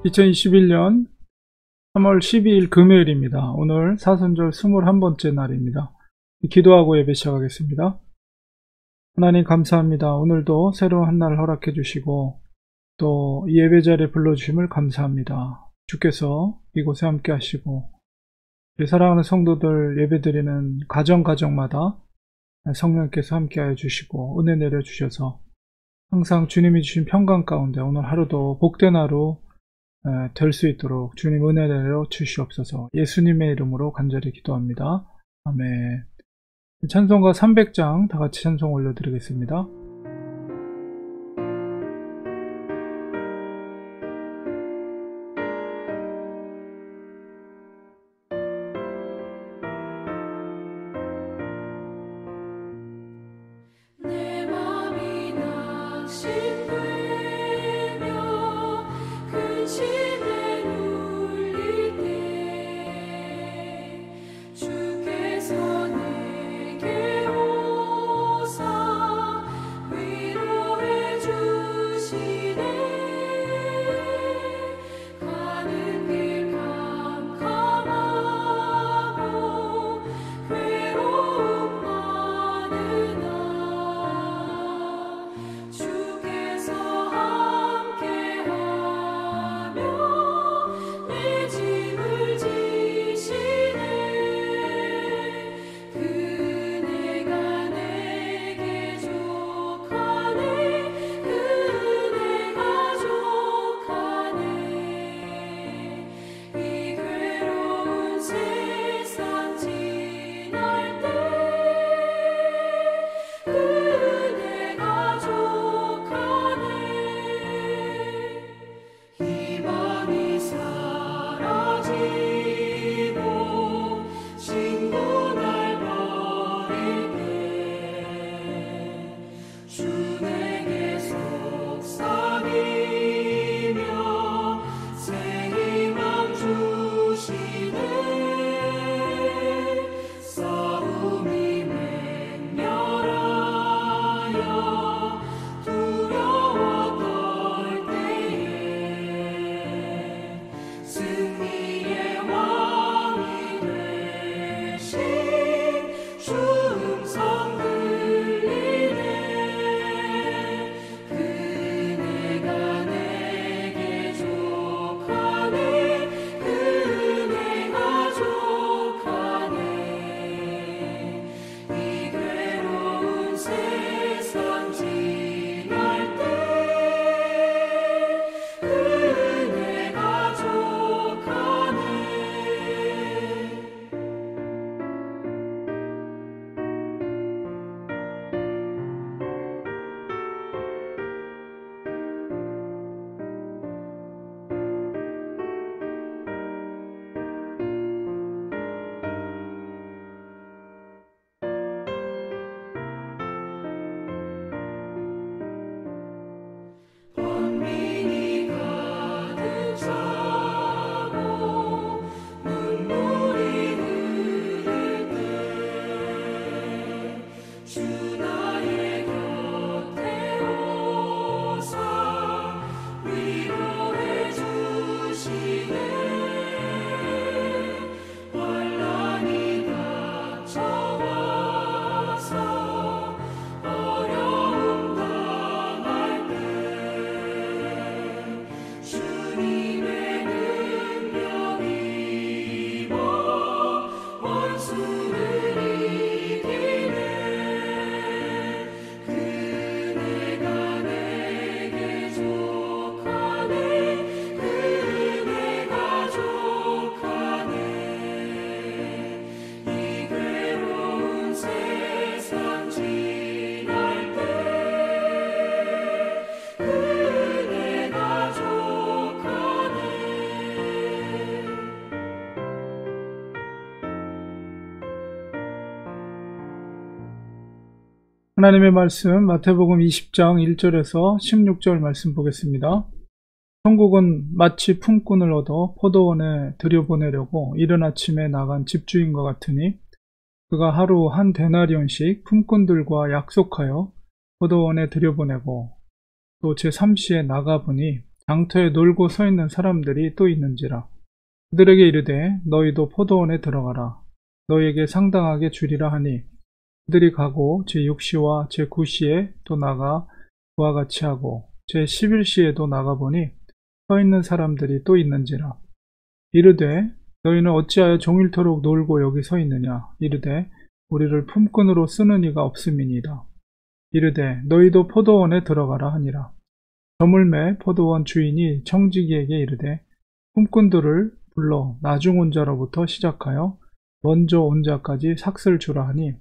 2021년 3월 12일 금요일입니다. 오늘 사순절 21번째 날입니다. 기도하고 예배 시작하겠습니다. 하나님 감사합니다. 오늘도 새로운 한 날을 허락해 주시고 또 이 예배 자리에 불러주심을 감사합니다. 주께서 이곳에 함께 하시고 우리 사랑하는 성도들 예배드리는 가정마다 성령께서 함께 하여 주시고 은혜 내려 주셔서 항상 주님이 주신 평강 가운데 오늘 하루도 복된 하루 될 수 있도록 주님 은혜 내려 주시옵소서. 예수님의 이름으로 간절히 기도합니다. 아멘. 찬송가 300장 다 같이 찬송 올려드리겠습니다. 하나님의 말씀 마태복음 20장 1절에서 16절 말씀 보겠습니다. 천국은 마치 품꾼을 얻어 포도원에 들여보내려고 이른 아침에 나간 집주인과 같으니 그가 하루 한 데나리온씩 품꾼들과 약속하여 포도원에 들여보내고 또 제3시에 나가보니 장터에 놀고 서 있는 사람들이 또 있는지라. 그들에게 이르되 너희도 포도원에 들어가라. 너희에게 상당하게 주리라 하니 그들이 가고 제6시와 제9시에 또 나가 그와 같이 하고 제11시에도 나가보니 서 있는 사람들이 또 있는지라. 이르되 너희는 어찌하여 종일토록 놀고 여기 서 있느냐. 이르되 우리를 품꾼으로 쓰는 이가 없음이니이다. 이르되 너희도 포도원에 들어가라 하니라. 저물매 포도원 주인이 청지기에게 이르되 품꾼들을 불러 나중 온 자로부터 시작하여 먼저 온 자까지 삭슬 주라 하니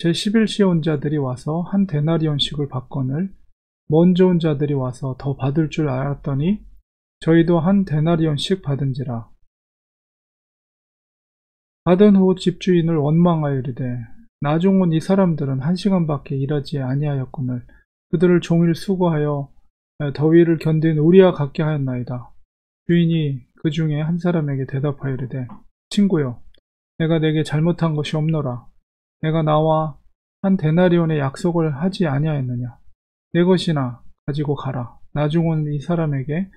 제11시에 온 자들이 와서 한 데나리온씩을 받거늘 먼저 온 자들이 와서 더 받을 줄 알았더니 저희도 한 데나리온씩 받은지라. 받은 후 집주인을 원망하여 이르되 나중 온 이 사람들은 1시간밖에 일하지 아니하였거늘 그들을 종일 수고하여 더위를 견딘 우리와 같게 하였나이다. 주인이 그 중에 한 사람에게 대답하여 이르되 친구여 내가 내게 잘못한 것이 없노라. 내가 나와 한 데나리온의 약속을 하지 아니하였느냐. 내 것이나 가지고 가라. 나중 온 이 사람에게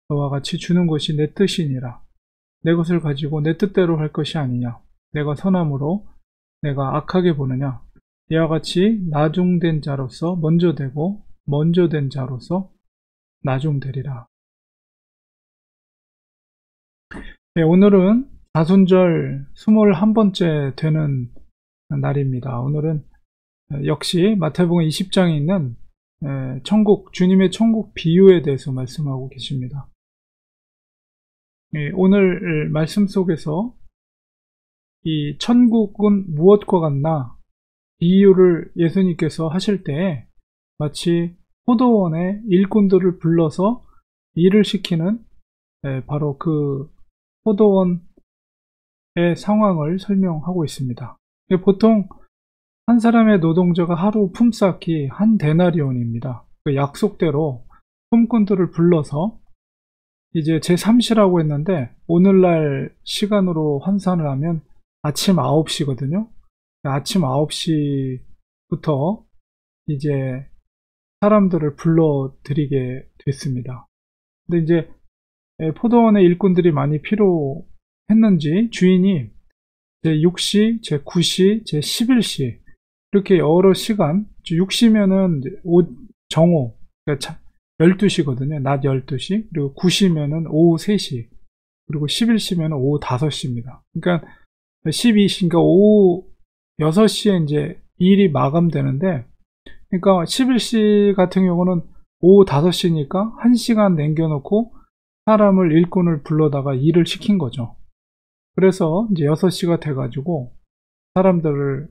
너와 같이 주는 것이 내 뜻이니라. 내 것을 가지고 내 뜻대로 할 것이 아니냐. 내가 선함으로 내가 악하게 보느냐. 이와 같이 나중된 자로서 먼저 되고 먼저 된 자로서 나중되리라. 네, 오늘은 사순절 21번째 되는 날입니다. 오늘은 역시 마태복음 20장에 있는 천국, 주님의 천국 비유에 대해서 말씀하고 계십니다. 오늘 말씀 속에서 이 천국은 무엇과 같나 비유를 예수님께서 하실 때 마치 포도원의 일꾼들을 불러서 일을 시키는 바로 그 포도원의 상황을 설명하고 있습니다. 보통 한 사람의 노동자가 하루 품삯이 한 데나리온입니다. 그 약속대로 품꾼들을 불러서 이제 제3시라고 했는데 오늘날 시간으로 환산을 하면 아침 9시거든요. 아침 9시부터 이제 사람들을 불러들이게 됐습니다. 근데 이제 포도원의 일꾼들이 많이 필요했는지 주인이 제6시, 제9시, 제11시 이렇게 여러 시간, 6시면은 정오, 그러니까 12시거든요. 낮 12시, 그리고 9시면은 오후 3시, 그리고 11시면은 오후 5시입니다. 그러니까 12시니까 오후 6시에 이제 일이 마감되는데, 그러니까 11시 같은 경우는 오후 5시니까 1시간 남겨놓고 사람을 일꾼을 불러다가 일을 시킨 거죠. 그래서 이제 6시가 돼가지고 사람들을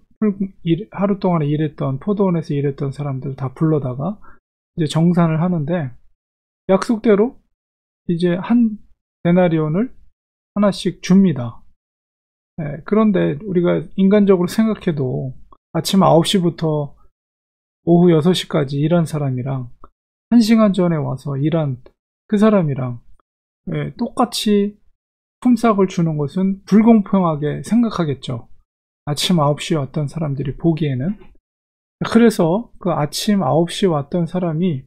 하루 동안에 일했던 포도원에서 일했던 사람들 다 불러다가 이제 정산을 하는데 약속대로 이제 한 데나리온을 하나씩 줍니다. 그런데 우리가 인간적으로 생각해도 아침 9시부터 오후 6시까지 일한 사람이랑 1시간 전에 와서 일한 그 사람이랑 똑같이 품삯을 주는 것은 불공평하게 생각하겠죠. 아침 9시에 왔던 사람들이 보기에는. 그래서 그 아침 9시에 왔던 사람이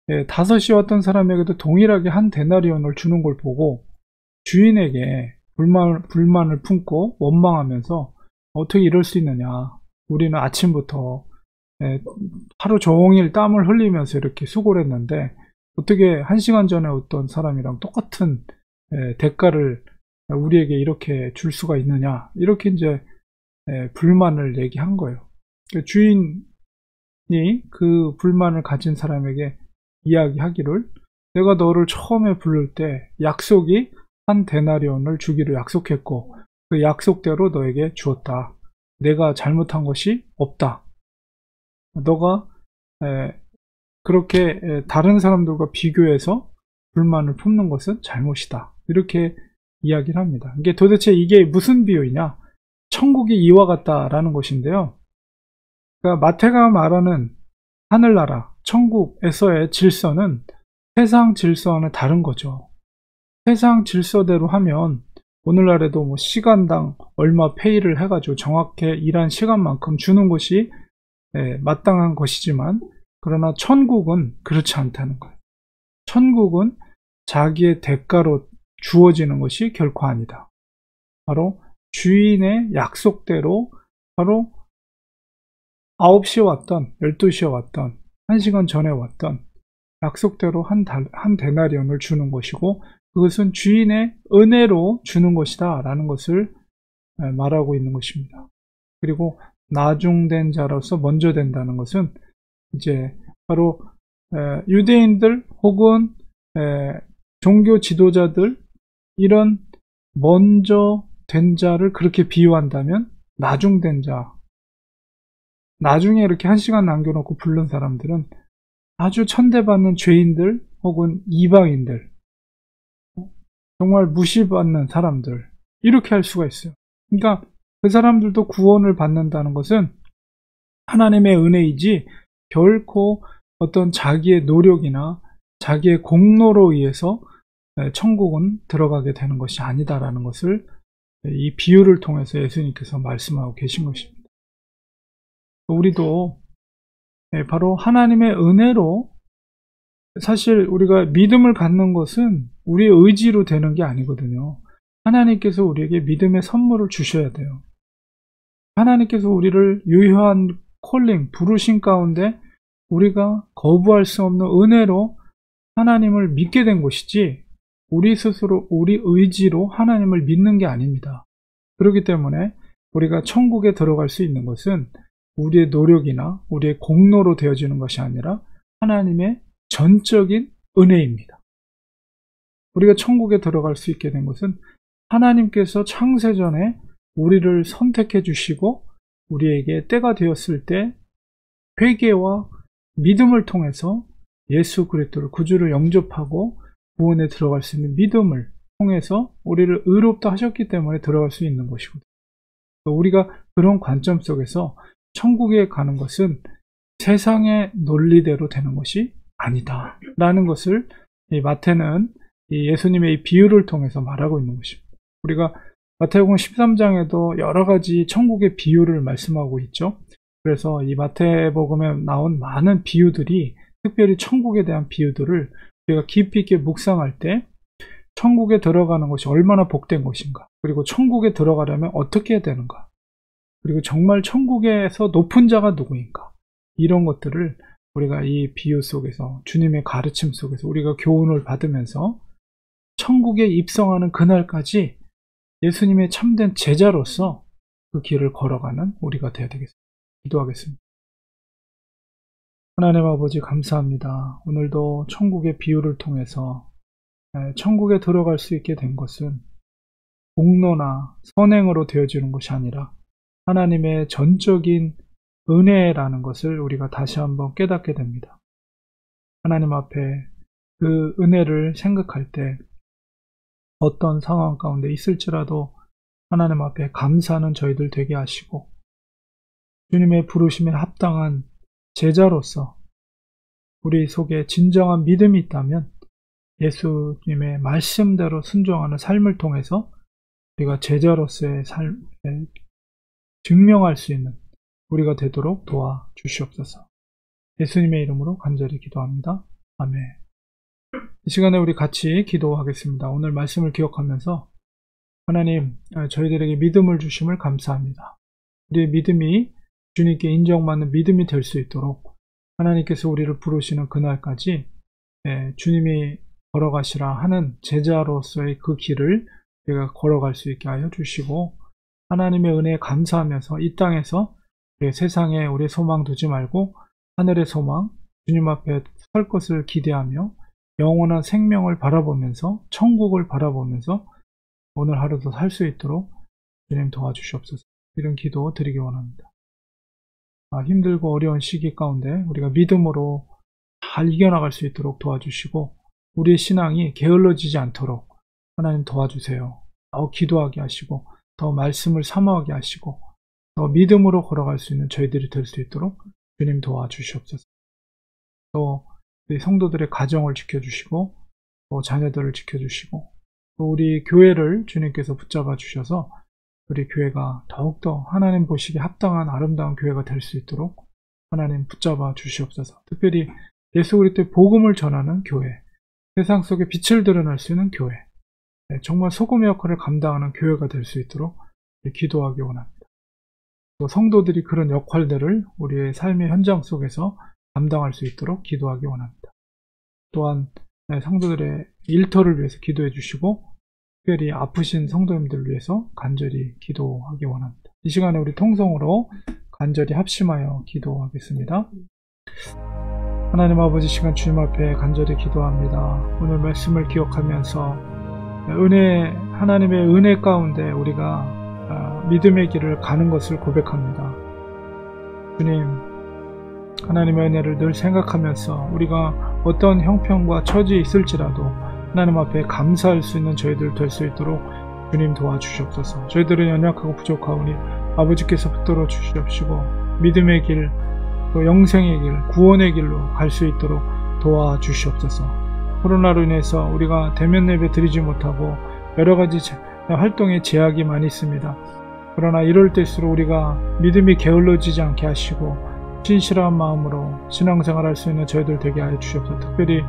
5시에 왔던 사람에게도 동일하게 한 데나리온을 주는 걸 보고 주인에게 불만을 품고 원망하면서 어떻게 이럴 수 있느냐. 우리는 아침부터 하루 종일 땀을 흘리면서 이렇게 수고를 했는데 어떻게 1시간 전에 왔던 사람이랑 똑같은 대가를 우리에게 이렇게 줄 수가 있느냐. 이렇게 이제 불만을 얘기한 거예요. 주인이 그 불만을 가진 사람에게 이야기하기를 내가 너를 처음에 부를 때 약속이 한 데나리온을 주기로 약속했고 그 약속대로 너에게 주었다. 내가 잘못한 것이 없다. 너가 그렇게 다른 사람들과 비교해서 불만을 품는 것은 잘못이다. 이렇게 이야기를 합니다. 이게 도대체 이게 무슨 비유이냐? 천국이 이와 같다라는 것인데요. 그러니까 마태가 말하는 하늘나라, 천국에서의 질서는 세상 질서와는 다른 거죠. 세상 질서대로 하면 오늘날에도 뭐 시간당 얼마 페이를 해가지고 정확히 일한 시간만큼 주는 것이 마땅한 것이지만 그러나 천국은 그렇지 않다는 거예요. 천국은 자기의 대가로 주어지는 것이 결코 아니다. 바로 주인의 약속대로 바로 9시에 왔던 12시에 왔던 1시간 전에 왔던 약속대로 한 데나리온을 주는 것이고 그것은 주인의 은혜로 주는 것이다 라는 것을 말하고 있는 것입니다. 그리고 나중된 자로서 먼저 된다는 것은 이제 바로 유대인들 혹은 종교 지도자들 이런 먼저 된 자를 그렇게 비유한다면 나중된 자, 나중에 이렇게 1시간 남겨놓고 부른 사람들은 아주 천대받는 죄인들 혹은 이방인들, 정말 무시받는 사람들, 이렇게 할 수가 있어요. 그러니까 그 사람들도 구원을 받는다는 것은 하나님의 은혜이지 결코 어떤 자기의 노력이나 자기의 공로로 의해서 천국은 들어가게 되는 것이 아니다라는 것을 이 비유를 통해서 예수님께서 말씀하고 계신 것입니다. 우리도 바로 하나님의 은혜로 사실 우리가 믿음을 갖는 것은 우리의 의지로 되는 게 아니거든요. 하나님께서 우리에게 믿음의 선물을 주셔야 돼요. 하나님께서 우리를 유효한 콜링, 부르신 가운데 우리가 거부할 수 없는 은혜로 하나님을 믿게 된 것이지 우리 스스로 우리 의지로 하나님을 믿는 게 아닙니다. 그렇기 때문에 우리가 천국에 들어갈 수 있는 것은 우리의 노력이나 우리의 공로로 되어지는 것이 아니라 하나님의 전적인 은혜입니다. 우리가 천국에 들어갈 수 있게 된 것은 하나님께서 창세전에 우리를 선택해 주시고 우리에게 때가 되었을 때 회개와 믿음을 통해서 예수 그리스도를 구주를 영접하고 구원에 들어갈 수 있는 믿음을 통해서 우리를 의롭다 하셨기 때문에 들어갈 수 있는 것이거든요. 우리가 그런 관점 속에서 천국에 가는 것은 세상의 논리대로 되는 것이 아니다 라는 것을 이 마태는 이 예수님의 이 비유를 통해서 말하고 있는 것입니다. 우리가 마태복음 13장에도 여러 가지 천국의 비유를 말씀하고 있죠. 그래서 이 마태복음에 나온 많은 비유들이 특별히 천국에 대한 비유들을 우리가 깊이 있게 묵상할 때 천국에 들어가는 것이 얼마나 복된 것인가, 그리고 천국에 들어가려면 어떻게 해야 되는가, 그리고 정말 천국에서 높은 자가 누구인가, 이런 것들을 우리가 이 비유 속에서 주님의 가르침 속에서 우리가 교훈을 받으면서 천국에 입성하는 그날까지 예수님의 참된 제자로서 그 길을 걸어가는 우리가 되어야 되겠습니다. 기도하겠습니다. 하나님 아버지 감사합니다. 오늘도 천국의 비유를 통해서 천국에 들어갈 수 있게 된 것은 공로나 선행으로 되어지는 것이 아니라 하나님의 전적인 은혜라는 것을 우리가 다시 한번 깨닫게 됩니다. 하나님 앞에 그 은혜를 생각할 때 어떤 상황 가운데 있을지라도 하나님 앞에 감사하는 저희들 되게 하시고 주님의 부르심에 합당한 제자로서 우리 속에 진정한 믿음이 있다면 예수님의 말씀대로 순종하는 삶을 통해서 우리가 제자로서의 삶에 증명할 수 있는 우리가 되도록 도와주시옵소서. 예수님의 이름으로 간절히 기도합니다. 아멘. 이 시간에 우리 같이 기도하겠습니다. 오늘 말씀을 기억하면서 하나님, 저희들에게 믿음을 주심을 감사합니다. 우리의 믿음이 주님께 인정받는 믿음이 될 수 있도록 하나님께서 우리를 부르시는 그날까지 주님이 걸어가시라 하는 제자로서의 그 길을 우리가 걸어갈 수 있게 하여 주시고 하나님의 은혜에 감사하면서 이 땅에서 세상에 우리의 소망 두지 말고 하늘의 소망, 주님 앞에 설 것을 기대하며 영원한 생명을 바라보면서 천국을 바라보면서 오늘 하루도 살 수 있도록 주님 도와주시옵소서. 이런 기도 드리기 원합니다. 힘들고 어려운 시기 가운데 우리가 믿음으로 잘 이겨나갈 수 있도록 도와주시고 우리의 신앙이 게을러지지 않도록 하나님 도와주세요. 더 기도하게 하시고 더 말씀을 사모하게 하시고 더 믿음으로 걸어갈 수 있는 저희들이 될 수 있도록 주님 도와주시옵소서. 또 우리 성도들의 가정을 지켜주시고 또 자녀들을 지켜주시고 또 우리 교회를 주님께서 붙잡아 주셔서 우리 교회가 더욱더 하나님 보시기에 합당한 아름다운 교회가 될 수 있도록 하나님 붙잡아 주시옵소서. 특별히 예수 그리스도의 복음을 전하는 교회, 세상 속에 빛을 드러낼 수 있는 교회, 정말 소금의 역할을 감당하는 교회가 될 수 있도록 기도하기 원합니다. 또 성도들이 그런 역할들을 우리의 삶의 현장 속에서 감당할 수 있도록 기도하기 원합니다. 또한 성도들의 일터를 위해서 기도해 주시고 특별히 아프신 성도님들을 위해서 간절히 기도하기 원합니다. 이 시간에 우리 통성으로 간절히 합심하여 기도하겠습니다. 하나님 아버지, 시간 주님 앞에 간절히 기도합니다. 오늘 말씀을 기억하면서 하나님의 은혜 가운데 우리가 믿음의 길을 가는 것을 고백합니다. 주님, 하나님의 은혜를 늘 생각하면서 우리가 어떤 형편과 처지에 있을지라도 하나님 앞에 감사할 수 있는 저희들 될 수 있도록 주님 도와주시옵소서. 저희들은 연약하고 부족하오니 아버지께서 붙들어 주시옵시고 믿음의 길, 또 영생의 길, 구원의 길로 갈 수 있도록 도와주시옵소서. 코로나로 인해서 우리가 대면 예배 드리지 못하고 여러 가지 활동에 제약이 많이 있습니다. 그러나 이럴 때일수록 우리가 믿음이 게을러지지 않게 하시고 신실한 마음으로 신앙생활 할 수 있는 저희들 되게 하여 주시옵소서. 특별히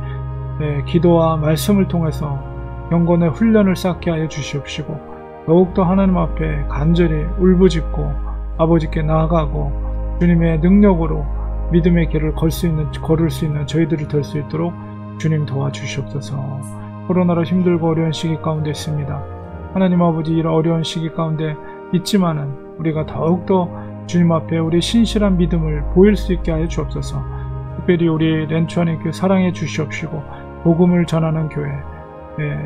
기도와 말씀을 통해서 경건의 훈련을 쌓게 하여 주시옵시고 더욱더 하나님 앞에 간절히 울부짖고 아버지께 나아가고 주님의 능력으로 믿음의 길을 걸을 수 있는 저희들이 될 수 있도록 주님 도와주시옵소서. 코로나로 힘들고 어려운 시기 가운데 있습니다. 하나님 아버지, 이런 어려운 시기 가운데 있지만은 우리가 더욱더 주님 앞에 우리 신실한 믿음을 보일 수 있게 하여 주옵소서. 특별히 우리 렌추안의 교회 사랑해 주시옵시고 복음을 전하는 교회,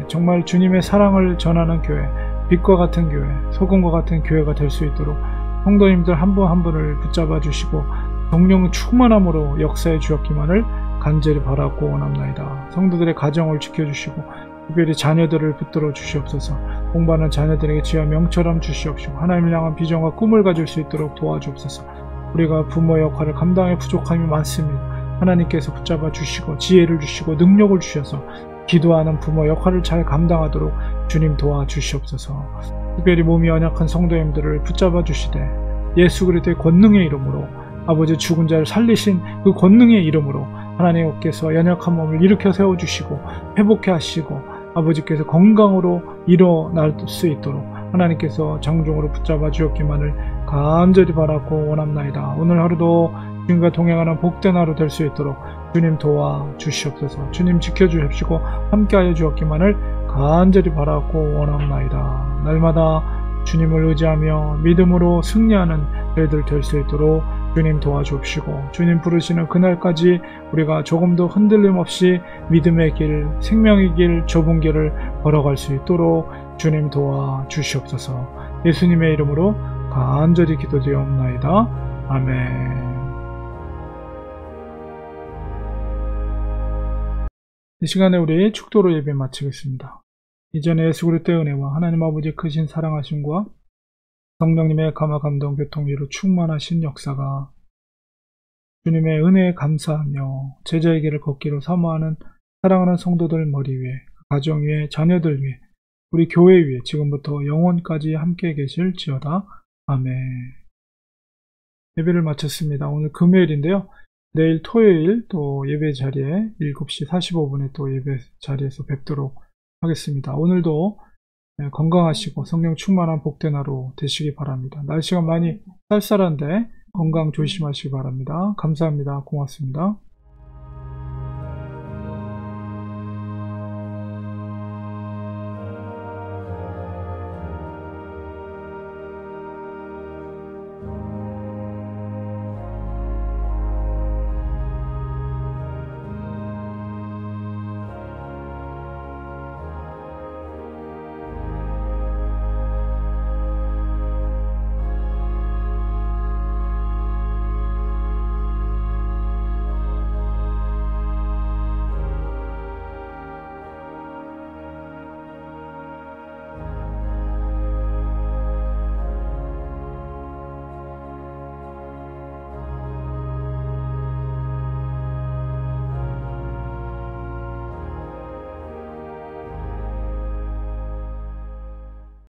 정말 주님의 사랑을 전하는 교회, 빛과 같은 교회, 소금과 같은 교회가 될 수 있도록 성도님들 한 분 한 분을 붙잡아 주시고 성령 충만함으로 역사해 주었기만을 간절히 바라고 원합나이다. 성도들의 가정을 지켜주시고 특별히 자녀들을 붙들어 주시옵소서. 공부하는 자녀들에게 지혜와 명철함 주시옵시고 하나님을 향한 비전과 꿈을 가질 수 있도록 도와주옵소서. 우리가 부모의 역할을 감당에 부족함이 많습니다. 하나님께서 붙잡아 주시고 지혜를 주시고 능력을 주셔서 기도하는 부모 역할을 잘 감당하도록 주님 도와주시옵소서. 특별히 몸이 연약한 성도님들을 붙잡아 주시되 예수 그리스도의 권능의 이름으로 아버지 죽은 자를 살리신 그 권능의 이름으로 하나님께서 연약한 몸을 일으켜 세워주시고 회복해 하시고 아버지께서 건강으로 일어날 수 있도록 하나님께서 장종으로 붙잡아 주었기만을 간절히 바라고 원합나이다. 오늘 하루도 주님과 동행하는 복된 하루 될 수 있도록 주님 도와주시옵소서. 주님 지켜주십시고 함께하여 주었기만을 간절히 바라고 원합나이다. 날마다 주님을 의지하며 믿음으로 승리하는 저희들 될 수 있도록 주님 도와주옵시고 주님 부르시는 그날까지 우리가 조금도 흔들림 없이 믿음의 길, 생명의 길, 좁은 길을 걸어갈 수 있도록 주님 도와주시옵소서. 예수님의 이름으로 간절히 기도드리옵나이다. 아멘. 이 시간에 우리 축도로 예배 마치겠습니다. 이전에 예수 그리스도의 은혜와 하나님 아버지의 크신 사랑하심과 성령님의 감화 감동 교통위로 충만하신 역사가 주님의 은혜에 감사하며 제자의 길을 걷기로 사모하는 사랑하는 성도들 머리 위에, 가정 위에, 자녀들 위에, 우리 교회 위에 지금부터 영원까지 함께 계실지어다. 아멘. 예배를 마쳤습니다. 오늘 금요일인데요. 내일 토요일 또 예배 자리에 7시 45분에 또 예배 자리에서 뵙도록 하겠습니다. 오늘도 건강하시고 성령 충만한 복된 하루 되시기 바랍니다. 날씨가 많이 쌀쌀한데 건강 조심하시기 바랍니다. 감사합니다. 고맙습니다.